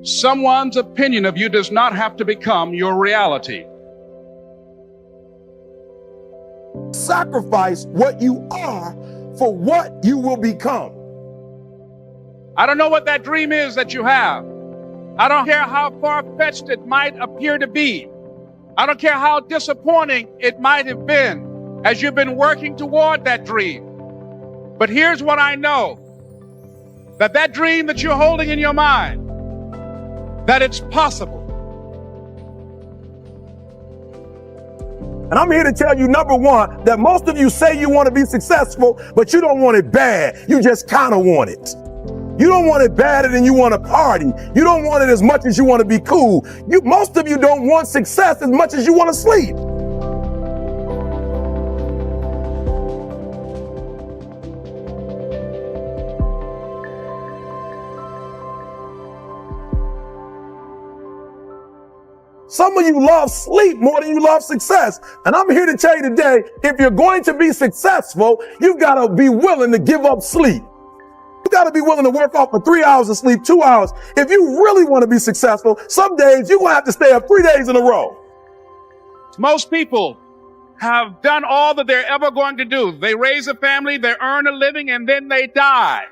Someone's opinion of you does not have to become your reality. Sacrifice what you are for what you will become. I don't know what that dream is that you have. I don't care how far-fetched it might appear to be. I don't care how disappointing it might have been as you've been working toward that dream. But here's what I know, that dream that you're holding in your mind, that it's possible. And I'm here to tell you, number one, that most of you say you want to be successful, but you don't want it bad. You just kind of want it. You don't want it badder than you want to party. You don't want it as much as you want to be cool. Most of you don't want success as much as you want to sleep. Some of you love sleep more than you love success. And I'm here to tell you today, if you're going to be successful, you've got to be willing to give up sleep. You got to be willing to work off for 3 hours of sleep, 2 hours. If you really want to be successful, some days you're going to have to stay up 3 days in a row. Most people have done all that they're ever going to do. They raise a family, they earn a living, and then they die.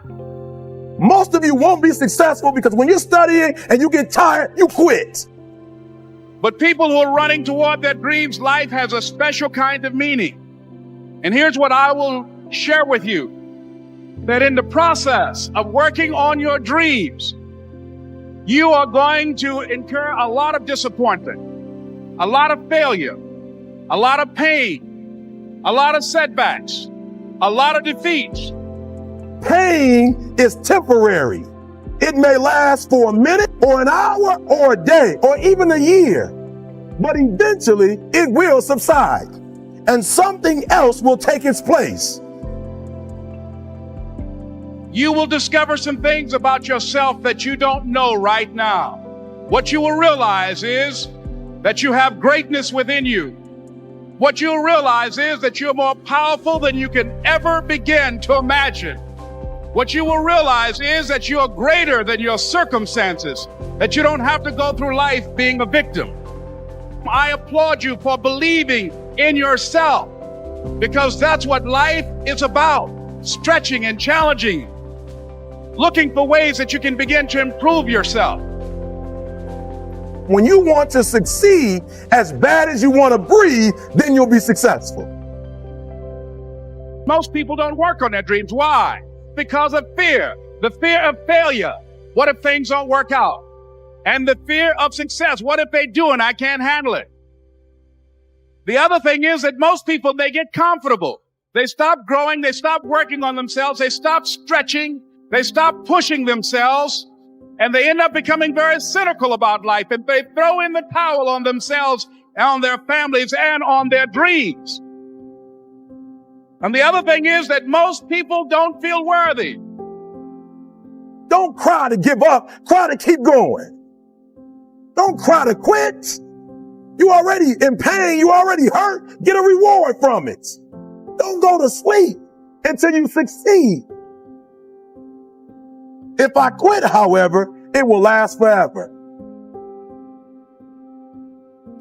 Most of you won't be successful because when you're studying and you get tired, you quit. But people who are running toward their dreams, life has a special kind of meaning. And here's what I will share with you. That in the process of working on your dreams, you are going to incur a lot of disappointment, a lot of failure, a lot of pain, a lot of setbacks, a lot of defeats. Pain is temporary. It may last for a minute or an hour or a day or even a year, but eventually it will subside and something else will take its place. You will discover some things about yourself that you don't know right now. What you will realize is that you have greatness within you. What you'll realize is that you're more powerful than you can ever begin to imagine. What you will realize is that you're greater than your circumstances, that you don't have to go through life being a victim. I applaud you for believing in yourself, because that's what life is about, stretching and challenging. Looking for ways that you can begin to improve yourself. When you want to succeed as bad as you want to breathe, then you'll be successful. Most people don't work on their dreams. Why? Because of fear. The fear of failure. What if things don't work out? And the fear of success. What if they do and I can't handle it? The other thing is that most people, they get comfortable. They stop growing. They stop working on themselves. They stop stretching. They stop pushing themselves, and they end up becoming very cynical about life, and they throw in the towel on themselves, on their families, and on their dreams. And the other thing is that most people don't feel worthy. Don't cry to give up. Cry to keep going. Don't cry to quit. You already in pain. You already hurt. Get a reward from it. Don't go to sleep until you succeed. If I quit, however, it will last forever.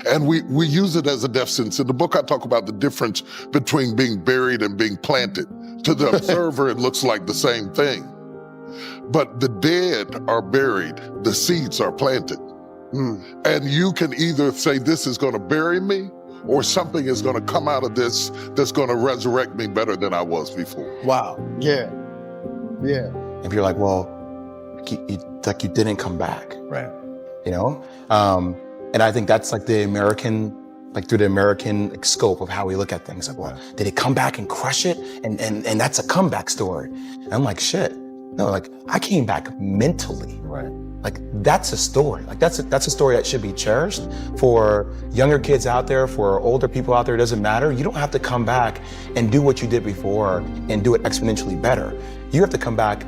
And we use it as a death sentence. In the book, I talk about the difference between being buried and being planted. To the observer, it looks like the same thing. But the dead are buried, the seeds are planted. And you can either say, this is going to bury me, or something is going to come out of this that's going to resurrect me better than I was before. Wow. Yeah. Yeah. If you're like, well, it's like you didn't come back. Right. You know? And I think that's like the American, like through the American scope of how we look at things. Like, well, did it come back and crush it? And that's a comeback story. And I'm like, shit. No, like I came back mentally. Right. Like that's a story. Like that's a story that should be cherished for younger kids out there, for older people out there. It doesn't matter. You don't have to come back and do what you did before and do it exponentially better. You have to come back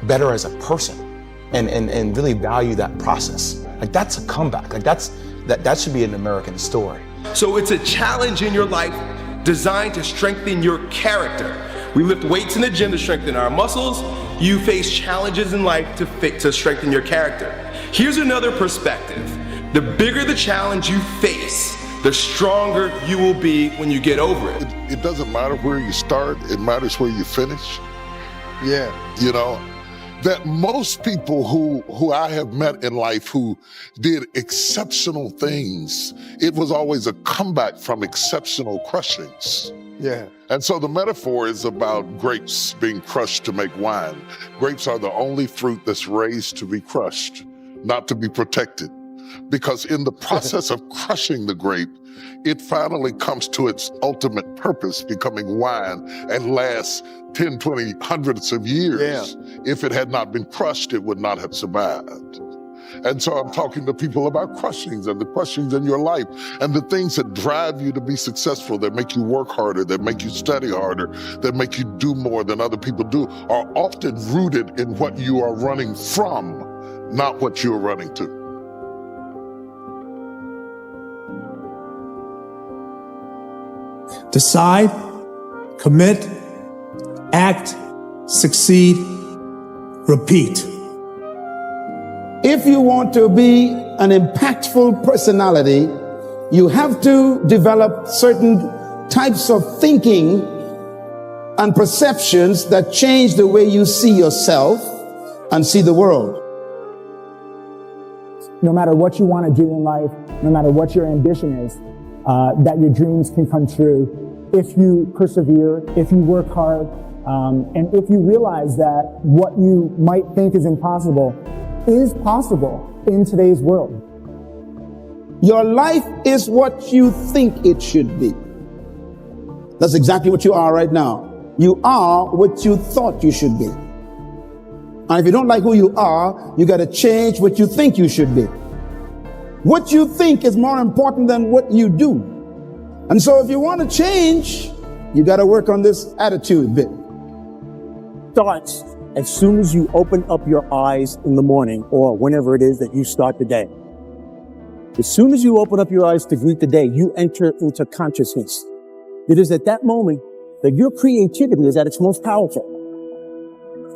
better as a person and really value that process. Like that's a comeback. Like that should be an American story. So it's a challenge in your life designed to strengthen your character. We lift weights in the gym to strengthen our muscles. You face challenges in life to strengthen your character. Here's another perspective. The bigger the challenge you face, the stronger you will be when you get over it. It doesn't matter where you start, it matters where you finish. Yeah. You know, that most people who I have met in life who did exceptional things, it was always a comeback from exceptional crushings. Yeah. And so the metaphor is about grapes being crushed to make wine. Grapes are the only fruit that's raised to be crushed, not to be protected. Because in the process of crushing the grape, it finally comes to its ultimate purpose, becoming wine, and lasts 10, 20, hundreds of years. Yeah. If it had not been crushed, it would not have survived. And so I'm talking to people about crushings and the crushings in your life and the things that drive you to be successful, that make you work harder, that make you study harder, that make you do more than other people do, are often rooted in what you are running from, not what you're running to. Decide, commit, act, succeed, repeat. If you want to be an impactful personality, you have to develop certain types of thinking and perceptions that change the way you see yourself and see the world. No matter what you want to do in life, no matter what your ambition is, that your dreams can come true if you persevere, if you work hard, and if you realize that what you might think is impossible is possible in today's world. Your life is what you think it should be. That's exactly what you are right now. You are what you thought you should be. And if you don't like who you are, you got to change what you think you should be. What you think is more important than what you do. And so if you want to change, you got to work on this attitude bit. Starts as soon as you open up your eyes in the morning or whenever it is that you start the day. As soon as you open up your eyes to greet the day, you enter into consciousness. It is at that moment that your creativity is at its most powerful.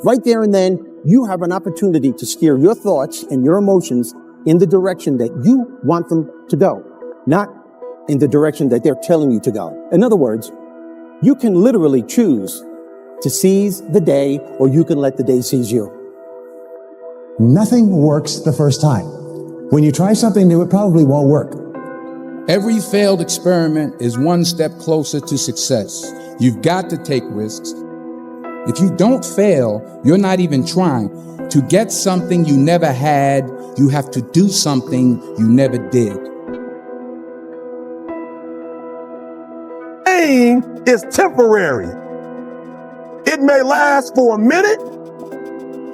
Right there and then, you have an opportunity to steer your thoughts and your emotions in the direction that you want them to go, not in the direction that they're telling you to go. In other words, you can literally choose to seize the day, or you can let the day seize you. Nothing works the first time. When you try something new, it probably won't work. Every failed experiment is one step closer to success. You've got to take risks. If you don't fail, you're not even trying. To get something you never had, you have to do something you never did. Pain is temporary. It may last for a minute,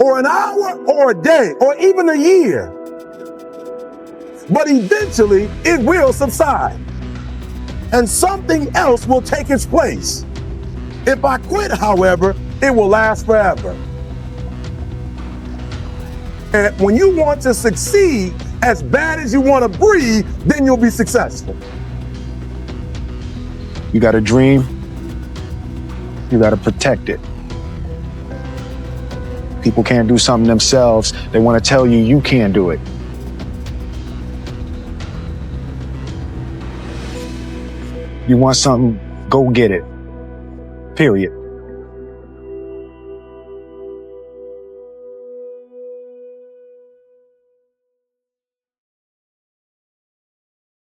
or an hour, or a day, or even a year. But eventually, it will subside, and something else will take its place. If I quit, however, it will last forever. And when you want to succeed as bad as you want to breathe, then you'll be successful. You got a dream, you got to protect it. People can't do something themselves. They want to tell you you can't do it. You want something, go get it. Period.